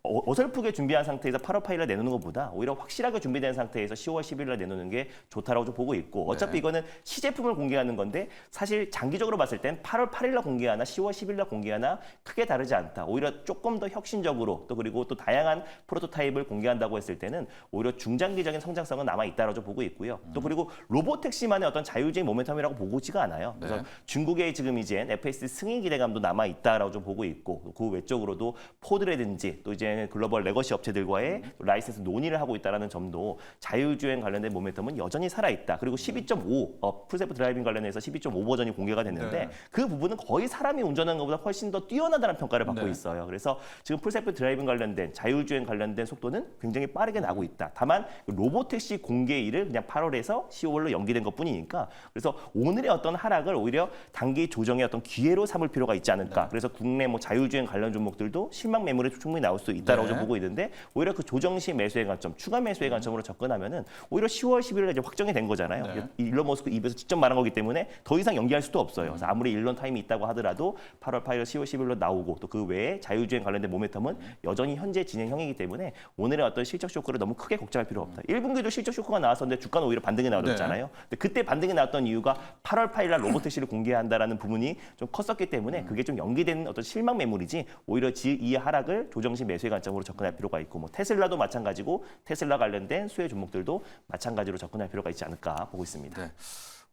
어설프게 준비한 상태에서 8월 8일 날 내놓는 것보다 오히려 확실하게 준비된 상태에서 10월 10일 날 내놓는 게 좋다라고 좀 보고 있고 어차피 네. 이거는 시제품을 공개하는 건데 사실 장기적으로 봤을 땐 8월 8일 날 공개하나 10월 10일 날 공개하나 크게 다르지 않다. 오히려 조금 더 혁신적으로 또 그리고 또 다양한 프로토타입을 공개한다고 했을 때는 오히려 중장기적인 성장성은 남아 있다라고 좀 보고 있고요. 또 그리고 로보택시만의 어떤 자율주행 모멘텀이라고 보고지가 않아요. 그래서 네. 중국의 지금 이제 FSD 승인 기대감도 남아 있다라고 좀 보고 있고 그 외적으로도 포드라든지 또 이제 글로벌 레거시 업체들과의 라이센스 논의를 하고 있다라는 점도 자율주행 관련된 모멘텀은 여전히 살아 있다. 그리고 12.5 풀셀프 드라이빙 관련해서 12.5 버전이 공개가 됐는데 네. 그 부분은 거의 사람이 운전하는 것보다 훨씬 더 뛰어나다는 평가를 받고 네. 있어요. 그래서 지금 풀셀프 드라이빙 관련된 자율주행 관련된 속도는 굉장히 빠르게 나고 있다. 다만 로보택시 공개일을 그냥 8월에서 10월로 연기된 것뿐이니까 그래서 오늘의 어떤 하락을 오히려 단기 조정의 어떤 기회로 삼을 필요가 있지 않을까. 네. 그래서 국내 뭐 자율주행 관련 종목들도 실망 매물이 충분히 나올 수 있다라고 네. 좀 보고 있는데 오히려 그 조정 시 매수의 관점, 추가 매수의 관점으로 접근하면은 오히려 10월 10일에 이제 확정이 된 거잖아요. 네. 일론 머스크 입에서 직접 말한 거기 때문에 더 이상 연기할 수도 없어요. 그래서 아무리 일론 타임이 있다고 하더라도 8월 8일, 10월 10일로 나오고 또 그 외에 자율주행 관련된 모멘텀은 여전히 현재 진행형이기 때문에 오늘의 어떤 실적 쇼크를 너무 크게 걱정할 필요 없다. 1분기도 실적 쇼크가 나왔었는데 주가는 오히려 반등이 나왔잖아요. 근데 그때 반등이 나왔던 이유가 8월 8일 날 로보택시를 공개한다라는 부분이 좀 컸었기 때문에 그게 좀 연기된 어떤 실망 매물이지 오히려 이 하락을 조정 시 매수의 관점으로 접근할 필요가 있고 뭐 테슬라도 마찬가지고 테슬라 관련된 수혜 종목들도 마찬가지로 접근할 필요가 있지 않을까 보고 있습니다. 네.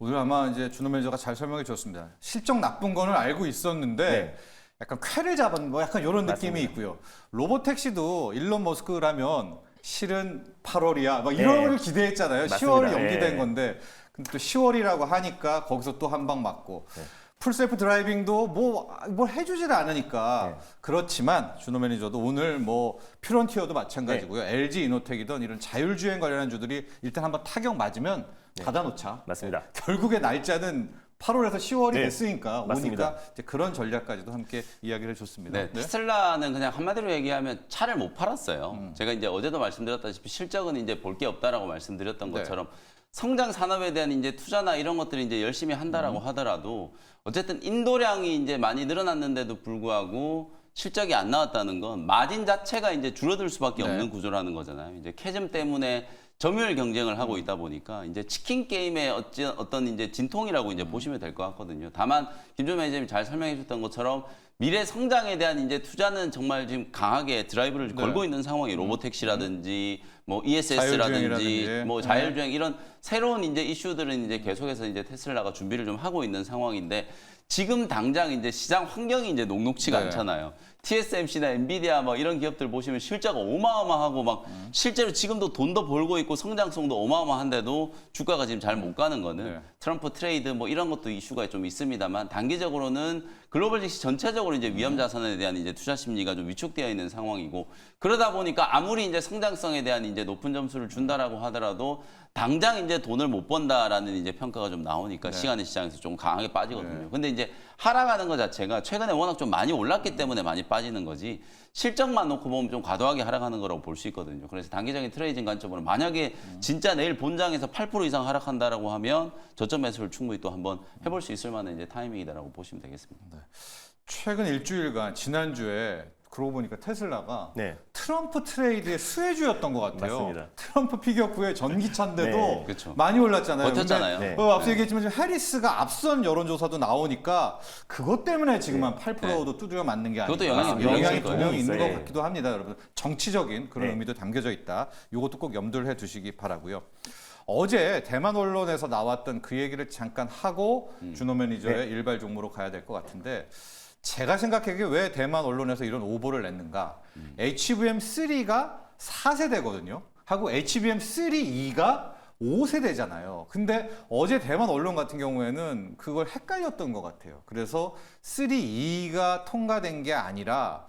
오늘 아마 이제 준호 매니저가 잘 설명해 줬습니다. 실적 나쁜 거는 알고 있었는데 네. 약간 쾌를 잡은 뭐 약간 이런 느낌이 맞습니다. 있고요. 로보택시도 일론 머스크라면 실은 8월이야. 막 이런 네. 걸 기대했잖아요. 맞습니다. 10월이 연기된 네. 건데 근데 또 10월이라고 하니까 거기서 또 한 방 맞고 네. 풀셀프 드라이빙도 뭘 해주질 않으니까 네. 그렇지만 준호 매니저도 오늘 뭐 퓨런티어도 마찬가지고요. LG 이노텍이든 이런 자율주행 관련한 주들이 일단 한번 타격 맞으면 닫아놓자. 맞습니다. 결국에 날짜는 8월에서 10월이 네, 됐으니까 맞습니다. 오니까 이제 그런 전략까지도 함께 이야기를 해줬습니다. 네, 테슬라는 그냥 한마디로 얘기하면 차를 못 팔았어요. 제가 이제 어제도 말씀드렸다시피 실적은 이제 볼 게 없다라고 말씀드렸던 네. 것처럼 성장 산업에 대한 이제 투자나 이런 것들이 이제 열심히 한다라고 하더라도 어쨌든 인도량이 이제 많이 늘어났는데도 불구하고 실적이 안 나왔다는 건 마진 자체가 이제 줄어들 수밖에 네. 없는 구조라는 거잖아요. 이제 캐즘 때문에 점유율 경쟁을 하고 있다 보니까 이제 치킨 게임의 어떤 이제 진통이라고 이제 보시면 될 것 같거든요. 다만 김종민 매니저님이 잘 설명해 줬던 것처럼 미래 성장에 대한 이제 투자는 정말 지금 강하게 드라이브를 네. 걸고 있는 상황이 로보택시라든지 뭐 ESS라든지 자율주행이라든지. 뭐 자율주행 이런 새로운 이제 이슈들은 이제 계속해서 이제 테슬라가 준비를 좀 하고 있는 상황인데 지금 당장 이제 시장 환경이 이제 녹록치가 네. 않잖아요. TSMC나 엔비디아 뭐 이런 기업들 보시면 실적이 어마어마하고 막 실제로 지금도 돈도 벌고 있고 성장성도 어마어마한데도 주가가 지금 잘 못 가는 거는 네. 트럼프 트레이드 뭐 이런 것도 이슈가 좀 있습니다만 단기적으로는 글로벌 증시 전체적으로 이제 위험 자산에 대한 이제 투자 심리가 좀 위축되어 있는 상황이고 그러다 보니까 아무리 이제 성장성에 대한 이제 높은 점수를 준다라고 하더라도 당장 이제 돈을 못 번다라는 이제 평가가 좀 나오니까 시간의 시장에서 좀 강하게 빠지거든요. 근데 이제 하락하는 것 자체가 최근에 워낙 좀 많이 올랐기 때문에 많이 빠지는 거지 실적만 놓고 보면 좀 과도하게 하락하는 거라고 볼 수 있거든요. 그래서 단기적인 트레이딩 관점으로 만약에 진짜 내일 본장에서 8% 이상 하락한다라고 하면 저점 매수를 충분히 또 한번 해볼 수 있을 만한 이제 타이밍이다라고 보시면 되겠습니다. 최근 일주일간 지난주에 그러고 보니까 테슬라가 네. 트럼프 트레이드의 수혜주였던 것 같아요. 맞습니다. 트럼프 피겨 구의 전기차인데도 네, 그렇죠. 많이 올랐잖아요. 버텼잖아요. 근데 네. 앞서 얘기했지만 지금 해리스가 앞선 여론조사도 나오니까 그것 때문에 지금 한 8%도 두드려 맞는 게 아니라 그것도 영향이 영향이 있을 거예요. 분명히 있는 네. 것 같기도 합니다, 여러분. 정치적인 그런 네. 의미도 담겨져 있다. 이것도 꼭 염두를 해두시기 바라고요. 어제 대만 언론에서 나왔던 그 얘기를 잠깐 하고 준호 매니저의 일발 종무로 가야 될 것 같은데 제가 생각하기에 왜 대만 언론에서 이런 오보를 냈는가? HBM3가 4세대거든요. 하고 HBM3E가 5세대잖아요. 근데 어제 대만 언론 같은 경우에는 그걸 헷갈렸던 것 같아요. 그래서 3E가 통과된 게 아니라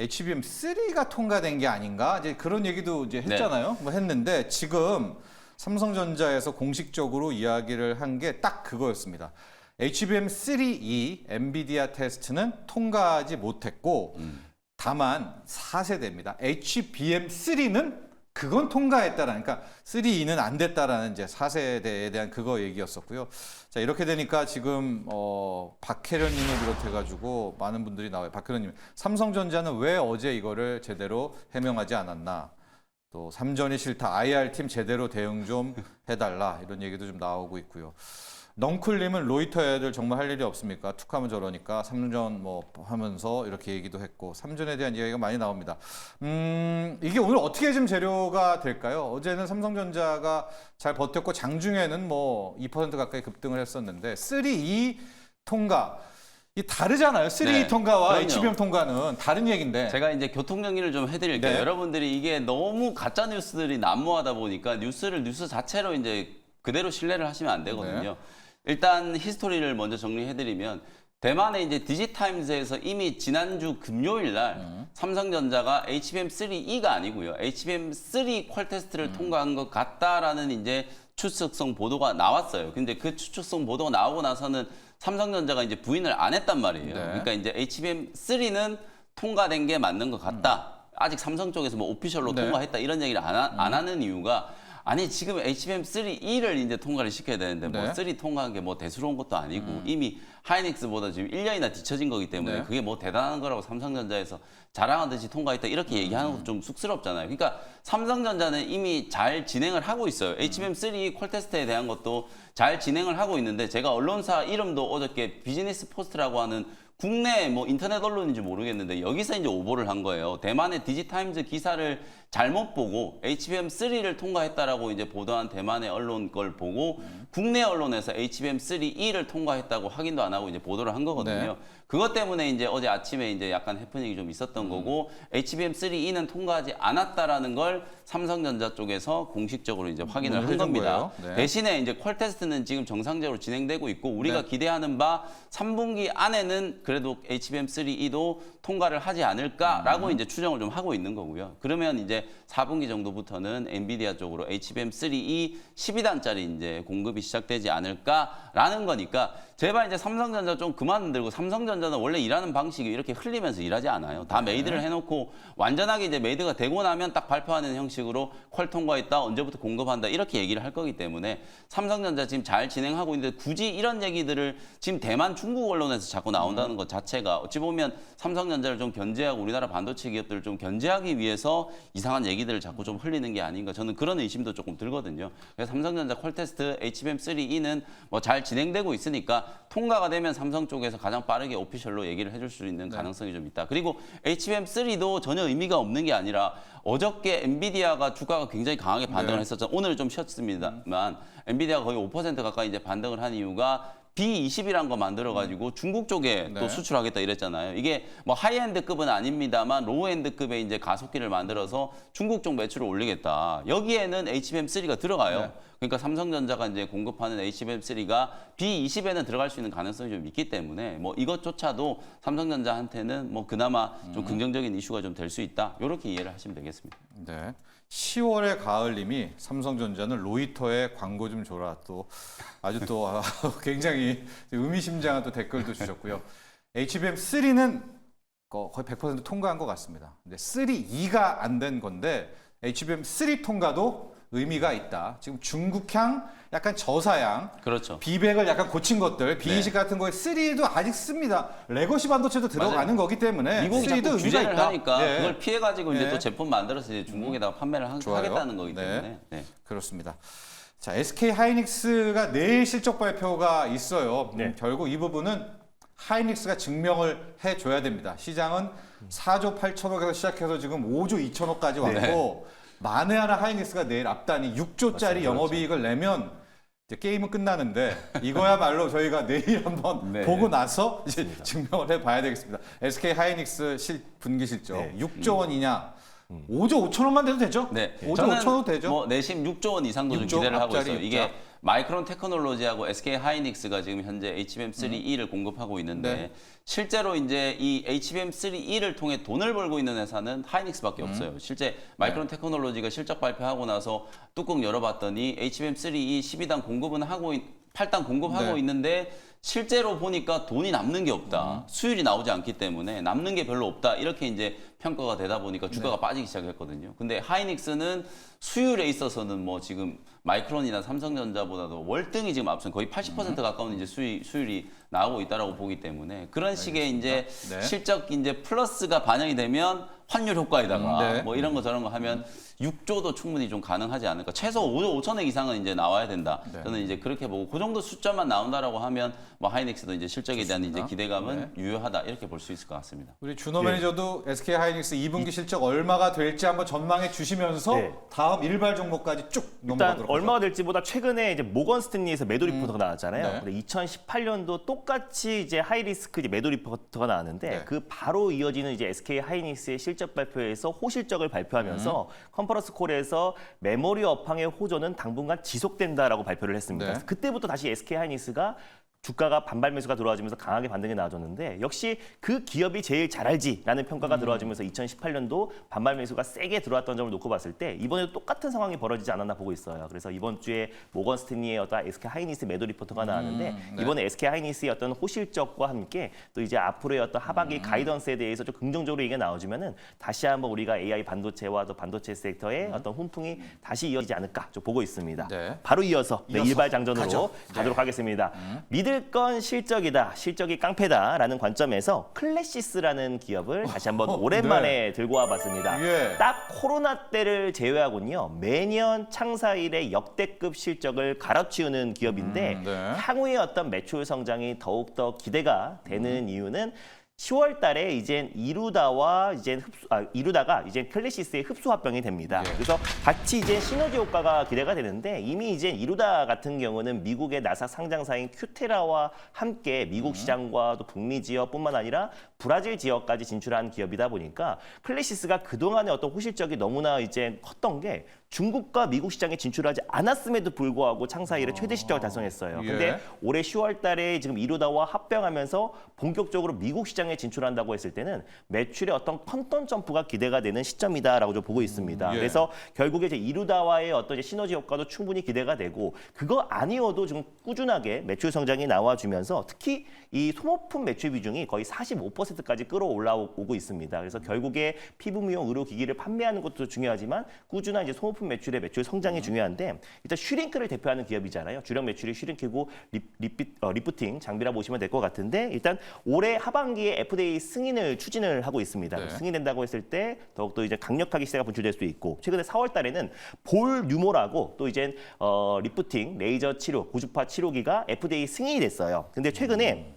HBM3가 통과된 게 아닌가? 이제 그런 얘기도 이제 했잖아요. 뭐 했는데 지금 삼성전자에서 공식적으로 이야기를 한 게 딱 그거였습니다. HBM3E 엔비디아 테스트는 통과하지 못했고 다만 4세대입니다. HBM3는 그건 통과했다라는, 그러니까 3E는 안 됐다라는 이제 4세대에 대한 그거 얘기였었고요. 자, 이렇게 되니까 지금 박혜련님을 비롯해가지고 많은 분들이 나와요. 박혜련님, 삼성전자는 왜 어제 이거를 제대로 해명하지 않았나? 또 삼전이 싫다. IR팀 제대로 대응 좀 해달라. 이런 얘기도 좀 나오고 있고요. 넝쿨님은 로이터 애들 정말 할 일이 없습니까? 툭하면 저러니까 3전 뭐 하면서 이렇게 얘기도 했고 3전에 대한 이야기가 많이 나옵니다. 이게 오늘 어떻게 좀 재료가 될까요? 어제는 삼성전자가 잘 버텼고 장중에는 뭐 2% 가까이 급등을 했었는데 3E 통과 이 다르잖아요. 3E 네, 통과와 그럼요. HBM 통과는 다른 얘기인데. 제가 이제 교통 정리를 좀 해드릴게요. 네. 여러분들이 이게 너무 가짜 뉴스들이 난무하다 보니까 뉴스 자체로 이제 그대로 신뢰를 하시면 안 되거든요. 네. 일단 히스토리를 먼저 정리해드리면 대만의 이제 디지타임즈에서 이미 지난주 금요일 날 삼성전자가 HBM3E가 아니고요. HBM3 퀄 테스트를 통과한 것 같다라는 이제 추측성 보도가 나왔어요. 근데 그 추측성 보도가 나오고 나서는 삼성전자가 이제 부인을 안 했단 말이에요. 네. 그러니까 이제 HBM3는 통과된 게 맞는 것 같다. 아직 삼성 쪽에서 뭐 오피셜로 네. 통과했다 이런 얘기를 안 하는 이유가 아니 지금 HBM3E를 이제 통과를 시켜야 되는데 뭐 네. 3 통과한 게 뭐 대수로운 것도 아니고 이미 하이닉스보다 지금 1년이나 뒤처진 거기 때문에 네. 그게 뭐 대단한 거라고 삼성전자에서 자랑하듯이 통과했다 이렇게 얘기하는 것도 좀 쑥스럽잖아요. 그러니까 삼성전자는 이미 잘 진행을 하고 있어요. HBM3 퀄 테스트에 대한 것도 잘 진행을 하고 있는데 제가 언론사 이름도 어저께 비즈니스 포스트라고 하는 국내 뭐 인터넷 언론인지 모르겠는데 여기서 이제 오보를 한 거예요. 대만의 디지타임즈 기사를 잘못 보고 HBM3를 통과했다라고 이제 보도한 대만의 언론 걸 보고 국내 언론에서 HBM3E를 통과했다고 확인도 안 하고 이제 보도를 한 거거든요. 네. 그것 때문에 이제 어제 아침에 이제 약간 해프닝이 좀 있었던 거고 HBM3E는 통과하지 않았다라는 걸 삼성전자 쪽에서 공식적으로 이제 확인을 한 해준 겁니다. 거예요. 네. 대신에 이제 퀄 테스트는 지금 정상적으로 진행되고 있고 우리가 기대하는 바 3분기 안에는 그래도 HBM3E도 통과를 하지 않을까라고 이제 추정을 좀 하고 있는 거고요. 그러면 이제 4분기 정도부터는 엔비디아 쪽으로 HBM3E 12단짜리 이제 공급이 시작되지 않을까라는 거니까 제발 이제 삼성전자 좀 그만 흔들고 삼성전자는 원래 일하는 방식이 이렇게 흘리면서 일하지 않아요. 다 메이드를 해놓고 완전하게 이제 메이드가 되고 나면 딱 발표하는 형식으로 퀄 통과했다, 언제부터 공급한다 이렇게 얘기를 할 거기 때문에 삼성전자 지금 잘 진행하고 있는데 굳이 이런 얘기들을 지금 대만 중국 언론에서 자꾸 나온다는 것 자체가 어찌 보면 삼성전자를 좀 견제하고 우리나라 반도체 기업들을 좀 견제하기 위해서 이상한 얘기들을 자꾸 좀 흘리는 게 아닌가 저는 그런 의심도 조금 들거든요. 그래서 삼성전자 퀄 테스트 HBM3E는 뭐 잘 진행되고 있으니까 통과가 되면 삼성 쪽에서 가장 빠르게 오피셜로 얘기를 해줄 수 있는 가능성이 좀 있다. 그리고 HBM3도 전혀 의미가 없는 게 아니라 어저께 엔비디아가 주가가 굉장히 강하게 반등을 했었잖아요. 오늘은 좀 쉬었습니다만 엔비디아가 거의 5% 가까이 이제 반등을 한 이유가 B20이란 거 만들어가지고 중국 쪽에 또 수출하겠다 이랬잖아요. 이게 뭐 하이엔드급은 아닙니다만 로우엔드급의 이제 가속기를 만들어서 중국 쪽 매출을 올리겠다. 여기에는 HBM3가 들어가요. 네. 그러니까 삼성전자가 이제 공급하는 HBM3가 B20에는 들어갈 수 있는 가능성이 좀 있기 때문에 뭐 이것조차도 삼성전자한테는 뭐 그나마 좀 긍정적인 이슈가 좀 될 수 있다. 이렇게 이해를 하시면 되겠습니다. 네. 10월의 가을님이 삼성전자는 로이터에 광고 좀 줘라. 또 아주 또 굉장히 의미심장한 또 댓글도 주셨고요. HBM3는 거의 100% 통과한 것 같습니다. 근데 3E가 안 된 건데 HBM3 통과도 의미가 있다. 지금 중국향, 약간 저사양, 그렇죠. 비백을 약간 고친 것들, B20 같은 거에 3도 아직 씁니다. 레거시 반도체도 들어가는 거기 때문에 미국이 3도 자꾸 의미가 규제를 있다. 하니까 네. 그걸 피해가지고 이제 네. 또 제품 만들어서 이제 중국에다가 판매를 좋아요. 하겠다는 거기 네. 때문에. 네. 그렇습니다. 자, SK 하이닉스가 내일 실적 발표가 있어요. 네. 결국 이 부분은 하이닉스가 증명을 해줘야 됩니다. 시장은 4조 8천억에서 시작해서 지금 5조 2천억까지 왔고 만에 하나 하이닉스가 내일 앞단이 6조짜리 영업이익을 내면 이제 게임은 끝나는데 이거야말로 저희가 내일 한번 네. 보고 나서 이제 증명을 해봐야 되겠습니다. SK 하이닉스 분기 실적 네. 6조 원이냐? 5조 5천억만 돼도 되죠? 네. 5조 저는 5천억 되죠? 뭐 내심 6조 원 이상도 좀 6조 기대를 하고 앞자리 있어요. 6조. 이게 마이크론 테크놀로지하고 SK 하이닉스가 지금 현재 HBM3E를 공급하고 있는데 네. 실제로 이제 이 HBM3E를 통해 돈을 벌고 있는 회사는 하이닉스밖에 없어요. 실제 마이크론 테크놀로지가 실적 발표하고 나서 뚜껑 열어봤더니 HBM3E 12단 공급은 하고 8단 공급하고 네. 있는데 실제로 보니까 돈이 남는 게 없다. 수율이 나오지 않기 때문에 남는 게 별로 없다. 이렇게 이제 평가가 되다 보니까 주가가 빠지기 시작했거든요. 근데 하이닉스는 수율에 있어서는 뭐 지금 마이크론이나 삼성전자보다도 월등히 지금 앞선 거의 80% 가까운 이제 수율이 나오고 있다라고 보기 때문에 그런 식의 이제 네. 실적 이제 플러스가 반영이 되면 환율 효과에다가 네. 뭐 이런 거 저런 거 하면 6조도 충분히 좀 가능하지 않을까. 최소 5조 5천억 이상은 이제 나와야 된다. 네. 저는 이제 그렇게 보고 그 정도 숫자만 나온다라고 하면 뭐 하이닉스도 이제 실적에 대한 이제 기대감은 유효하다 이렇게 볼 수 있을 것 같습니다. 우리 준호 매니저도 SK 하이닉스 2분기 실적 얼마가 될지 한번 전망해 주시면서 네. 다음 일발 종목까지 쭉 일단 넘어가도록 얼마가 될지보다 최근에 이제 모건 스탠리에서 매도 리포터가 나왔잖아요. 네. 근데 2018년도 똑같이 이제 하이리스크 이제 매도 리포터가 나왔는데 네. 그 바로 이어지는 이제 SK 하이닉스의 실적 발표에서 호실적을 발표하면서 컨퍼런스 콜에서 메모리 업황의 호조는 당분간 지속된다라고 발표를 했습니다. 네. 그래서 그때부터 다시 SK 하이닉스가 주가가 반발 매수가 들어와주면서 강하게 반등이 나와줬는데 역시 그 기업이 제일 잘 알지라는 평가가 들어와주면서 2018년도 반발 매수가 세게 들어왔던 점을 놓고 봤을 때 이번에도 똑같은 상황이 벌어지지 않았나 보고 있어요. 그래서 이번 주에 모건 스탠리의 어떤 SK 하이닉스 매도 리포터가 나왔는데 네. 이번에 SK 하이닉스의 어떤 호실적과 함께 또 이제 앞으로의 어떤 하반기 가이던스에 대해서 좀 긍정적으로 얘기가 나와주면은 다시 한번 우리가 AI 반도체와 또 반도체 섹터의 어떤 훈풍이 다시 이어지지 않을까 좀 보고 있습니다. 네. 바로 이어서 일발 장전으로 가죠. 가도록 하겠습니다. 믿을 건 실적이다, 실적이 깡패다라는 관점에서 클래시스라는 기업을 다시 한번 오랜만에 들고 와봤습니다. 예. 딱 코로나 때를 제외하고는요 매년 창사 이래 역대급 실적을 갈아치우는 기업인데 네. 향후의 어떤 매출 성장이 더욱더 기대가 되는 이유는 10월 달에 이젠 이루다가 이제 클래시스의 흡수 합병이 됩니다. 예. 그래서 같이 이제 시너지 효과가 기대가 되는데 이미 이제 이루다 같은 경우는 미국의 나사 상장사인 큐테라와 함께 미국 시장과 또 북미 지역뿐만 아니라 브라질 지역까지 진출한 기업이다 보니까 클래시스가 그동안의 어떤 호실적이 너무나 이제 컸던 게 중국과 미국 시장에 진출하지 않았음에도 불구하고 창사 이래 최대 실적을 달성했어요. 예. 근데 올해 10월 달에 지금 이루다와 합병하면서 본격적으로 미국 시장에 진출한다고 했을 때는 매출의 어떤 컨턴 점프가 기대가 되는 시점이다라고 좀 보고 있습니다. 예. 그래서 결국에 이제 이루다와의 어떤 이제 시너지 효과도 충분히 기대가 되고 그거 아니어도 지금 꾸준하게 매출 성장이 나와주면서 특히 이 소모품 매출 비중이 거의 45%까지 끌어올라오고 있습니다. 그래서 결국에 피부 미용 의료기기를 판매하는 것도 중요하지만 꾸준한 이제 소모품 매출의 매출 성장이 중요한데 일단 슈링크를 대표하는 기업이잖아요. 주력 매출이 슈링크고 리프팅 장비라 보시면 될 것 같은데 일단 올해 하반기에 FDA 승인을 추진을 하고 있습니다. 네. 승인된다고 했을 때 더욱더 이제 강력하게 시세가 분출될 수 있고 최근에 4월 달에는 볼 뉴모라고 또 이제 리프팅 레이저 치료 고주파 치료기가 FDA 승인이 됐어요. 근데 최근에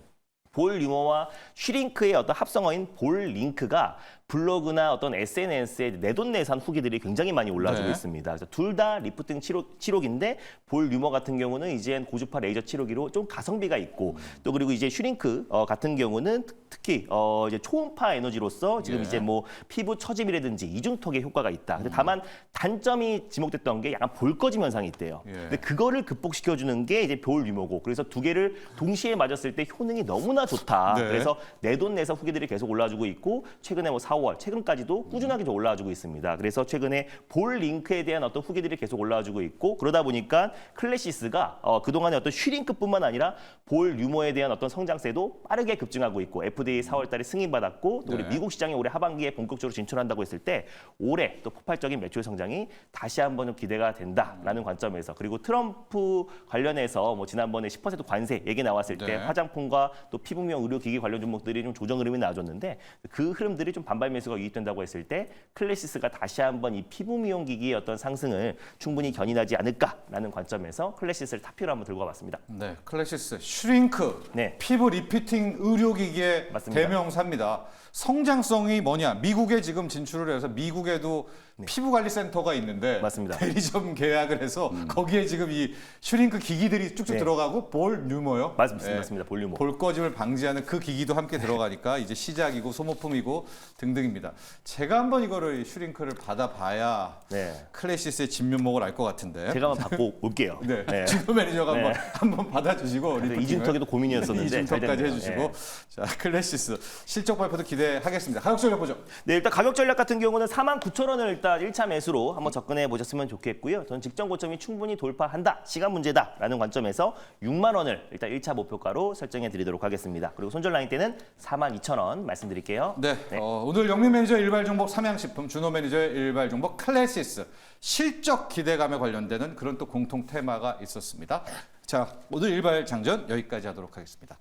볼 유머와 슈링크의 어떤 합성어인 볼 링크가 블로그나 어떤 SNS에 내돈내산 후기들이 굉장히 많이 올라오고 네. 있습니다. 그래서 둘 다 리프팅 치료기인데 볼 유머 같은 경우는 이제 고주파 레이저 치료기로 좀 가성비가 있고 또 그리고 이제 슈링크 같은 경우는 특히 이제 초음파 에너지로서 지금 예. 이제 뭐 피부 처짐이라든지 이중턱에 효과가 있다. 근데 다만 단점이 지목됐던 게 약간 볼 꺼짐 현상이 있대요. 예. 근데 그거를 극복시켜주는 게 이제 볼 유머고 그래서 두 개를 동시에 맞았을 때 효능이 너무나 좋다. 네. 그래서 내돈내산 후기들이 계속 올라주고 있고 최근에 뭐 4월 4월 최근까지도 꾸준하게 좀 올라와주고 있습니다. 그래서 최근에 볼 링크에 대한 어떤 후기들이 계속 올라와주고 있고 그러다 보니까 클래시스가 그동안의 어떤 슈링크뿐만 아니라 볼 유머에 대한 어떤 성장세도 빠르게 급증하고 있고 FDA 4월달에 승인받았고 또 우리 네. 미국 시장에 올해 하반기에 본격적으로 진출한다고 했을 때 올해 또 폭발적인 매출 성장이 다시 한번 좀 기대가 된다라는 관점에서 그리고 트럼프 관련해서 뭐 지난번에 10% 관세 얘기 나왔을 때 네. 화장품과 또 피부미용 의료기기 관련 종목들이 좀 조정 흐름이 나와줬는데 그 흐름들이 좀 반발 매수가 유입된다고 했을 때 클래시스가 다시 한번 이 피부미용 기기의 어떤 상승을 충분히 견인하지 않을까라는 관점에서 클래시스를 탑피로 한번 들고 와봤습니다. 네, 클래시스 슈링크 네. 피부 리피팅 의료기기의 맞습니다. 대명사입니다. 성장성이 뭐냐? 미국에 지금 진출을 해서 미국에도 피부관리센터가 있는데 맞습니다. 대리점 계약을 해서 거기에 지금 이 슈링크 기기들이 쭉쭉 네. 들어가고 볼 뉴머요. 맞습니다. 볼륨. 볼 꺼짐을 방지하는 그 기기도 함께 들어가니까 이제 시작이고 소모품이고 등등입니다. 제가 한번 이거를 슈링크를 받아봐야 네. 클래시스의 진면목을 알 것 같은데. 제가 한번 받고 올게요. 네, 네. 주도 매니저가 네. 한번 받아주시고 리프팅을. 이중턱에도 고민이었었는데 잘 이중턱까지 됐네요. 해주시고 네. 자 클래시스 실적 발표도 기대하겠습니다. 가격 전략 보죠. 네, 일단 가격 전략 같은 경우는 49,000원을 일단 1차 매수로 한번 접근해 보셨으면 좋겠고요. 저는 직전 고점이 충분히 돌파한다, 시간 문제다라는 관점에서 6만 원을 일단 1차 목표가로 설정해 드리도록 하겠습니다. 그리고 손절 라인 때는 42,000원 말씀드릴게요. 네, 오늘 영민 매니저의 일발 종목 삼양식품, 준호 매니저의 일발 종목 클래시스 실적 기대감에 관련되는 그런 또 공통 테마가 있었습니다. 자, 오늘 일발 장전 여기까지 하도록 하겠습니다.